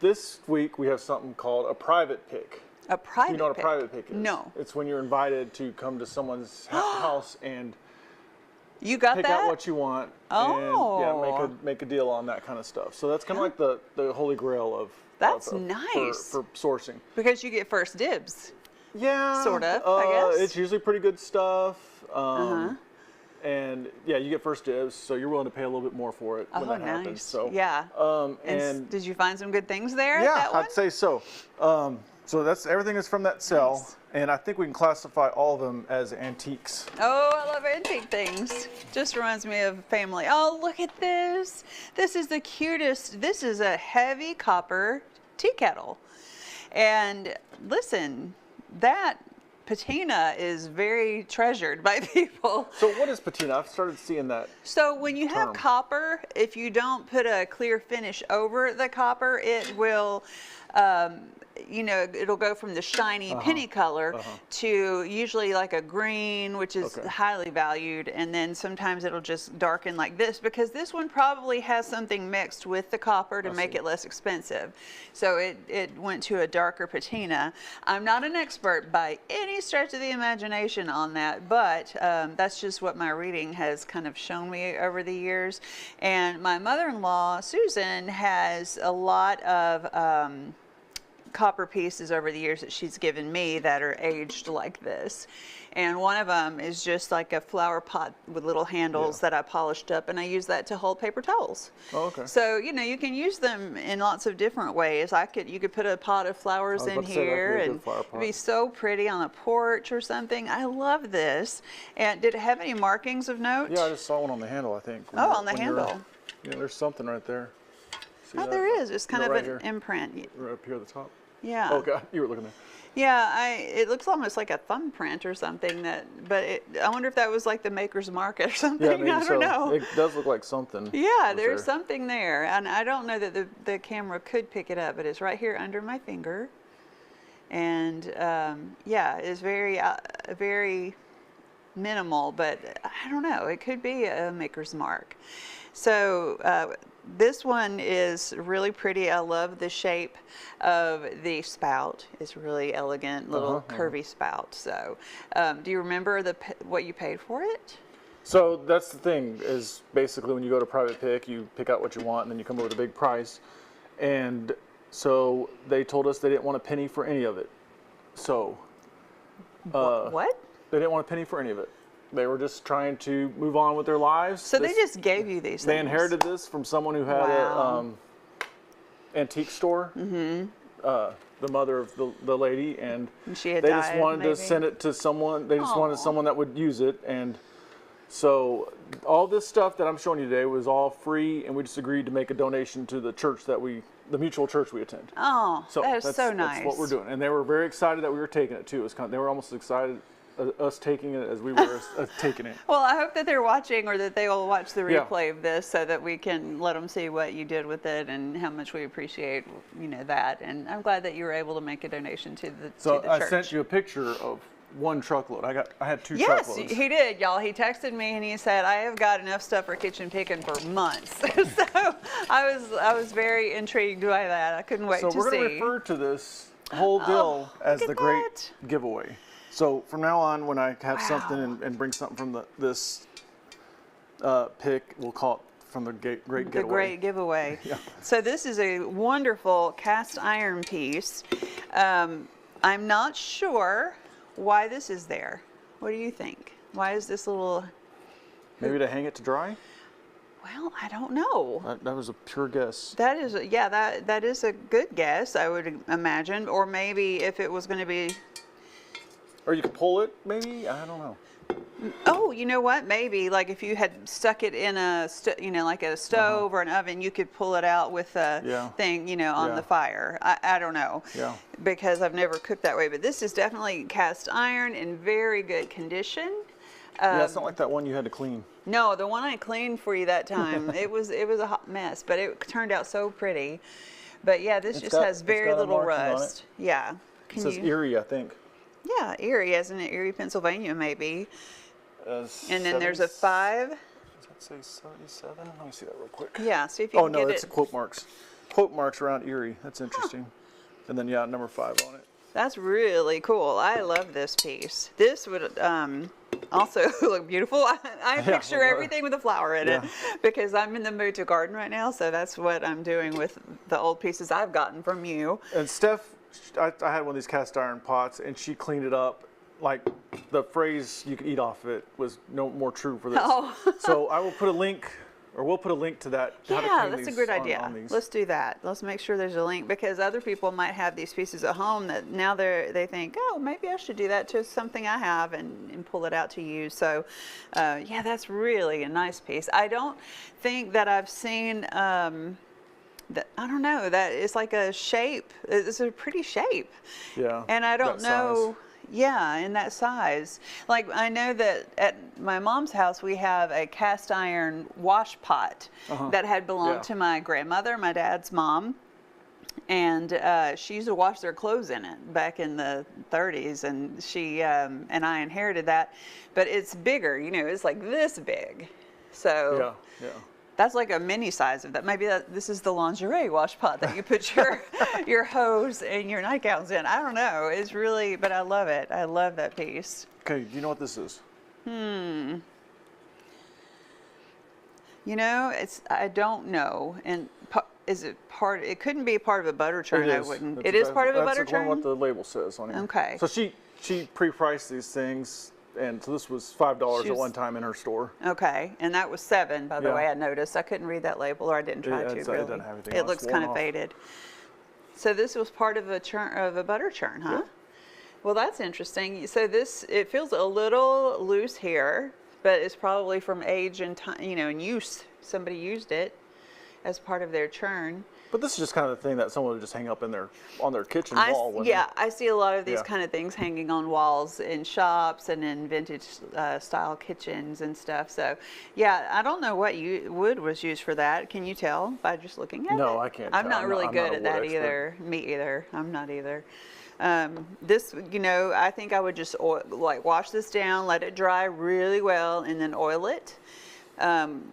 This week we have something called a private pick. A private pick? You know what a private pick is? No. It's when you're invited to come to someone's house and you got pick that? out what you want and make a deal on that kind of stuff. So that's kind of like the holy grail of that's nice for sourcing. Because you get first dibs. Yeah. Sort of, I guess. It's usually pretty good stuff. And yeah, you get first dibs, so you're willing to pay a little bit more for it when that happens. So yeah. And did you find some good things there? Yeah, at that one? I'd say so. So that's everything is from that cell, and I think we can classify all of them as antiques. Oh, I love antique things. Just reminds me of family. Oh, look at this. This is the cutest. This is a heavy copper tea kettle. And listen, that patina is very treasured by people. So what is patina? I've started seeing that. So when you have copper, if you don't put a clear finish over the copper, it will, you know, it'll go from the shiny penny color to usually like a green, which is highly valued, and then sometimes it'll just darken like this, because this one probably has something mixed with the copper to make it less expensive. So it went to a darker patina. I'm not an expert by any stretch of the imagination on that, but that's just what my reading has kind of shown me over the years. And my mother-in-law, Susan, has a lot of copper pieces over the years that she's given me that are aged like this. And one of them is just like a flower pot with little handles that I polished up, and I use that to hold paper towels. Oh, okay. So, you know, you can use them in lots of different ways. You could put a pot of flowers in here, and it'd be so pretty on a porch or something. I love this. And did it have any markings of note? Yeah, I just saw one on the handle, I think. Oh, on the handle. Yeah, there's something right there. See that? There is. It's kind of an imprint. Right up here at the top. Yeah. Oh, God, you were looking there. Yeah, it looks almost like a thumbprint or something. But I wonder if that was like the maker's mark or something. Yeah, maybe I don't know. It does look like something. Yeah, there's something there, and I don't know that the camera could pick it up, but it's right here under my finger, and yeah, it's very minimal, but I don't know. It could be a maker's mark. So this one is really pretty. I love the shape of the spout. It's really elegant, little curvy spout. So do you remember what you paid for it? So that's the thing, is basically when you go to private pick, you pick out what you want and then you come up with a big price. And so they told us they didn't want a penny for any of it. So what? They didn't want a penny for any of it. They were just trying to move on with their lives. So they just gave you these things? They inherited this from someone who had an antique store. The mother of the lady, and she had they just wanted to send it to someone. They just wanted someone that would use it. And so all this stuff that I'm showing you today was all free, and we just agreed to make a donation to the church that the mutual church we attend. Oh, so that is so nice. That's what we're doing. And they were very excited that we were taking it too. They were almost excited us taking it as we were taking it. Well, I hope that they're watching, or that they will watch the replay of this, so that we can let them see what you did with it and how much we appreciate, you know, that. And I'm glad that you were able to make a donation to the church. I sent you a picture of one truckload. I had two truckloads. Yes, he did, y'all. He texted me and he said, "I have got enough stuff for Kitchen Pickin for months." So I was very intrigued by that. I couldn't wait to see. So we're going to refer to this whole deal as the Great Giveaway. So from now on, when I have something and bring something from this pick, we'll call it from the Great Giveaway. The Great Giveaway. Yeah. So this is a wonderful cast iron piece. I'm not sure why this is there. What do you think? Why is this little... Maybe to hang it to dry? Well, I don't know. That was a pure guess. That is, that is a good guess, I would imagine. Or maybe if it was going to be... Or you could pull it, maybe? I don't know. Oh, you know what? Maybe, like if you had stuck it in a, like a stove or an oven, you could pull it out with a thing, on the fire. I don't know. Yeah. Because I've never cooked that way. But this is definitely cast iron in very good condition. Yeah, it's not like that one you had to clean. No, the one I cleaned for you that time, it was a hot mess, but it turned out so pretty. But yeah, this just has very little rust. Yeah. It says Erie, I think. Yeah, Erie, isn't it? Erie, Pennsylvania, maybe. And then there's a 5. Does that say 77? Let me see that real quick. Yeah, see if you can get it. Oh, no, it's quote marks. quote marks around Erie. That's interesting. And then, yeah, number 5 on it. That's really cool. I love this piece. This would also look beautiful. I picture everything with a flower in it because I'm in the mood to garden right now. So that's what I'm doing with the old pieces I've gotten from you. And Steph, I had one of these cast iron pots, and she cleaned it up. Like the phrase "you could eat off of it" was no more true for this. Oh. So I will put a link, or we'll put a link to that. Yeah, that's a good idea. Let's do that. Let's make sure there's a link because other people might have these pieces at home that now they think, oh, maybe I should do that to something I have and pull it out to use. So, yeah, that's really a nice piece. I don't think that I've seen. I don't know, that it's like a shape. It's a pretty shape. Yeah. And I don't know. Size. Yeah, in that size. Like I know that at my mom's house we have a cast iron wash pot that had belonged to my grandmother, my dad's mom. And she used to wash their clothes in it back in the 30s, and she and I inherited that. But it's bigger, you know, it's like this big. So yeah. That's like a mini size of that. Maybe this is the lingerie wash pot that you put your hose and your nightgowns in. I don't know. It's really, but I love it. I love that piece. Okay, do you know what this is? You know, I don't know. And is it part? It couldn't be part of a butter churn. I wouldn't. It is part of a butter churn. That's what the label says on it. Okay. So she pre-priced these things. And so this was $5 at one time in her store. Okay, and that was $7, by the way. I noticed. I couldn't read that label, or I didn't try to. Really. It doesn't have anything. It looks kind of faded. So this was part of a churn, of a butter churn, huh? Yeah. Well, that's interesting. So it feels a little loose here, but it's probably from age and time, you know, and use. Somebody used it as part of their churn. But this is just kind of the thing that someone would just hang up on their kitchen wall. I see a lot of these kind of things hanging on walls in shops and in vintage style kitchens and stuff. So, yeah, I don't know what wood was used for that. Can you tell by just looking at it? No, I can't. I'm not really good at that either. Me either. I'm not either. This, you know, I think I would just wash this down, let it dry really well, and then oil it.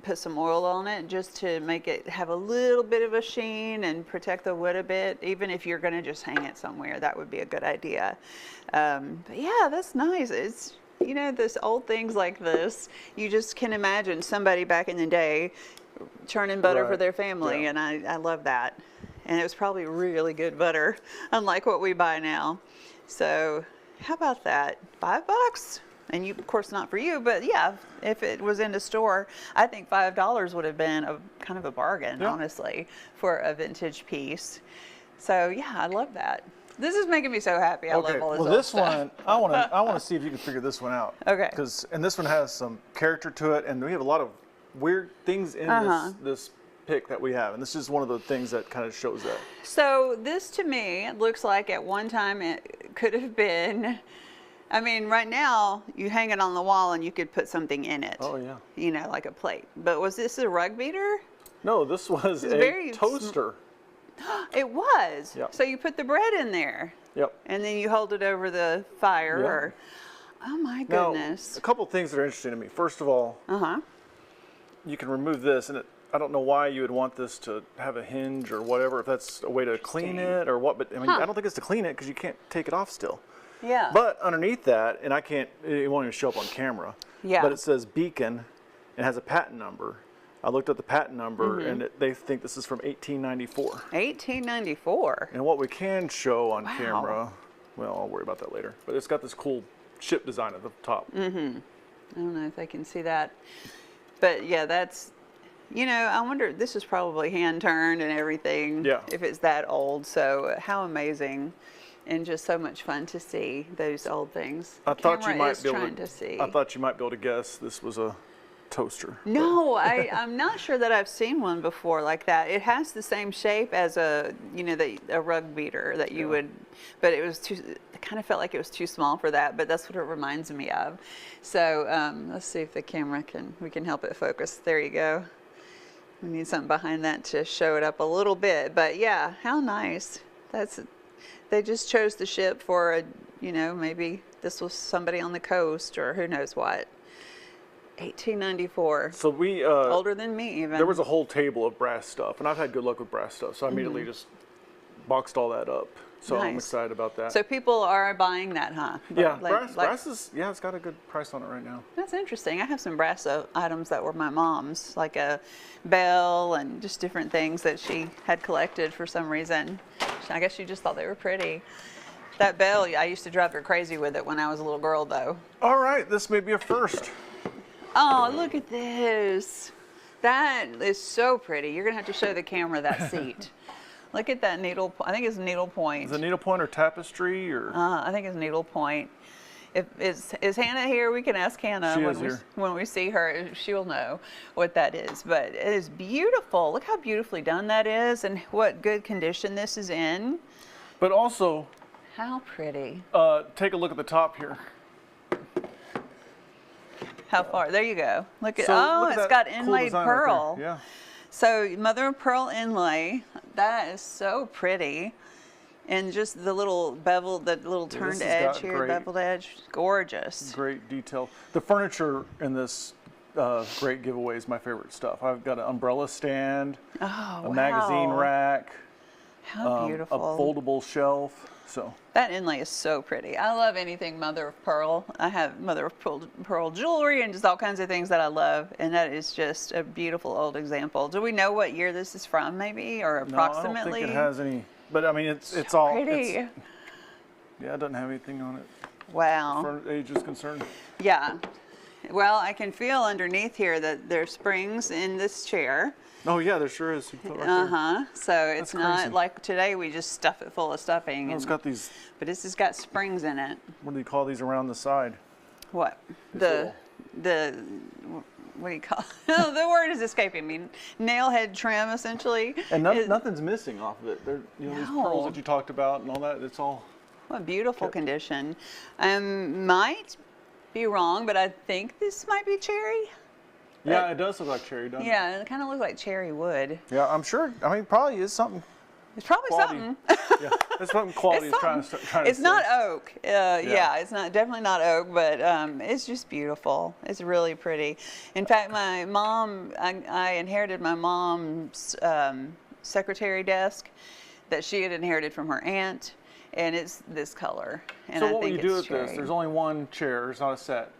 Put some oil on it just to make it have a little bit of a sheen and protect the wood a bit. Even if you're going to just hang it somewhere, that would be a good idea. But yeah, that's nice. It's, you know, this old things like this, you just can imagine somebody back in the day churning butter for their family, and I love that. And it was probably really good butter, unlike what we buy now. So how about that? $5? And you, of course, not for you, but yeah, if it was in the store, I think $5 would have been a kind of a bargain, honestly, for a vintage piece. So yeah, I love that. This is making me so happy. I love all this. Well, this one, I want to see if you can figure this one out. Okay. And this one has some character to it, and we have a lot of weird things in this pick that we have, and this is one of the things that kind of shows that. So this, to me, looks like at one time it could have been. I mean, right now, you hang it on the wall and you could put something in it. Oh, yeah. You know, like a plate. But was this a rug beater? No, this was a toaster. It was? Yep. So you put the bread in there? Yep. And then you hold it over the fire? Yeah. Or, oh, my goodness. Now, a couple things that are interesting to me. First of all, you can remove this, and I don't know why you would want this to have a hinge or whatever, if that's a way to clean it or what. But, I mean, I don't think it's to clean it because you can't take it off still. Yeah. But underneath that, and it won't even show up on camera. Yeah. But it says Beacon and has a patent number. I looked at the patent number, and they think this is from 1894. 1894. And what we can show on camera, well, I'll worry about that later. But it's got this cool ship design at the top. I don't know if they can see that. But yeah, that's, you know, I wonder, this is probably hand turned and everything. Yeah. If it's that old. So how amazing. And just so much fun to see those old things. I thought you might be able to guess this was a toaster. No, I'm not sure that I've seen one before like that. It has the same shape as a rug beater that you would, but it was it kind of felt like it was too small for that. But that's what it reminds me of. So let's see if the camera we can help it focus. There you go. We need something behind that to show it up a little bit. But yeah, how nice. They just chose the ship for maybe this was somebody on the coast or who knows what. 1894. So we Older than me even. there was a whole table of brass stuff, and I've had good luck with brass stuff, so I immediately just boxed all that up. So I'm Nice. excited about that. So people are buying that, huh? yeah, Like- brass is it's got a good price on it right now. That's interesting. I have some brass items that were my mom's, like a bell and just different things that she had collected for some reason. I guess she just thought they were pretty. That bell, I used to drive her crazy with it when I was a little girl, though. All right, this may be a first. Oh, look at this. That is so pretty. You're going to have to show the camera that seat. Look at that needle. I think it's needlepoint. Is it needlepoint or tapestry or? I think it's needlepoint. Is Hannah here? We can ask Hannah She is here. when we see her. She'll know what that is. But it is beautiful. Look how beautifully done that is, and what good condition this is in. But also, How pretty. take a look at the top here. How far? There you go. Look at So look at it's that got cool inlaid design right there. pearl. Yeah. So mother of pearl inlay. That is so pretty. And just the little bevel, the little this turned has edge got here, great- beveled edge. Gorgeous. Great detail. The furniture in this great giveaway is my favorite stuff. I've got an umbrella stand, Oh, a magazine wow. rack, How a beautiful. foldable shelf. So That inlay is so pretty. I love anything mother of pearl. I have mother of pearl jewelry and just all kinds of things that I love. And that is just a beautiful old example. Do we know what year this is from, maybe, or approximately? No, I don't think it has any. But I mean, it's all Pretty. yeah, it doesn't have anything on it. Wow. As far as age is concerned. Yeah. Well, I can feel underneath here that there's springs in this chair. Oh yeah, there sure is. You can put it right there. So it's That's not crazy. like today we just stuff it full of stuffing. Oh, it's and- got these. but this has got springs in it. What do you call these around the side? What? These What do you call the word is escaping me. Nail head trim, essentially. And Is- nothing's missing off of it. These pearls No. that you talked about and all that. It's all. What beautiful condition. Might be wrong, but I think this might be cherry. Yeah, it does look like cherry, doesn't it? Yeah, it kind of looks like cherry wood. Yeah, I'm sure. I mean, probably is something. It's probably Quality. something. Yeah, it's something quality It's is trying something. to It's say. not oak. Yeah, Yeah. it's not definitely not oak, but it's just beautiful. It's really pretty. In fact, my mom, I inherited my mom's secretary desk that she had inherited from her aunt, and it's this color. And So I what will think you do it's with this? cherry. There's only one chair. It's not a set.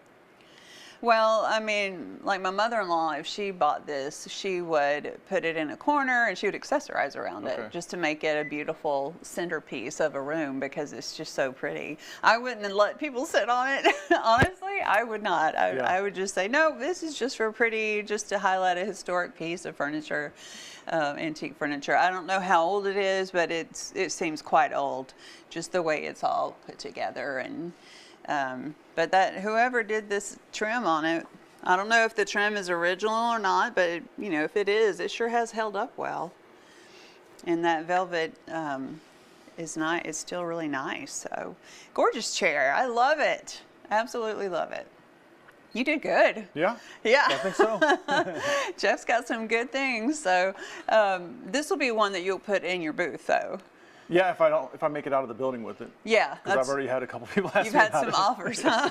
Well, I mean, like my mother-in-law, if she bought this, she would put it in a corner and she would accessorize around Okay. it just to make it a beautiful centerpiece of a room because it's just so pretty. I wouldn't let people sit on it. Honestly, I would not. I would just say, no, this is just for pretty, just to highlight a historic piece of furniture, antique furniture. I don't know how old it is, but it seems quite old, just the way it's all put together. And but that whoever did this trim on it, I don't know if the trim is original or not, but you know, if it is, it sure has held up well. And that velvet is nice. It's still really nice. So gorgeous chair. I love it. Absolutely love it. You did good. Yeah. Yeah. I think so. Jeff's got some good things. So this will be one that you'll put in your booth, though. Yeah, if I make it out of the building with it. Yeah. Because I've already had a couple people ask You've me had about some it. offers, huh?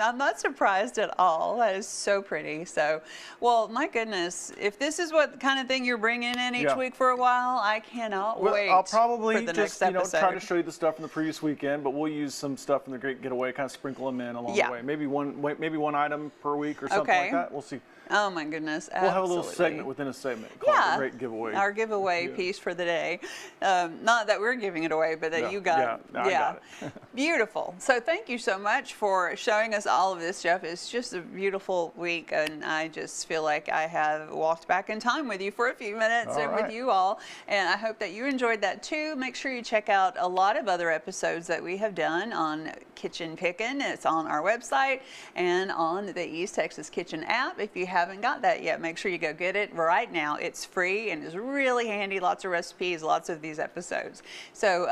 I'm not surprised at all. That is so pretty. So, well, my goodness, if this is what kind of thing you're bringing in each Yeah. week for a while, I cannot Well, wait I'll probably for the just next episode. try to show you the stuff from the previous weekend, but we'll use some stuff from the Great Getaway, kind of sprinkle them in along Yeah. the way. Maybe one item per week or something Okay. like that. We'll see. Oh my goodness! We'll have a little absolutely. segment within a segment called Yeah, the Great Giveaway. our giveaway Yeah. piece for the day. Not that we're giving it away, but that Yeah, you got. yeah, I got it. Beautiful. So thank you so much for showing us all of this, Jeff. It's just a beautiful week, and I just feel like I have walked back in time with you for a few minutes All and with right. you all. And I hope that you enjoyed that too. Make sure you check out a lot of other episodes that we have done on Kitchen Pickin. It's on our website and on the East Texas Kitchen app. If you haven't got that yet, make sure you go get it right now. It's free and is really handy. Lots of recipes, lots of these episodes. So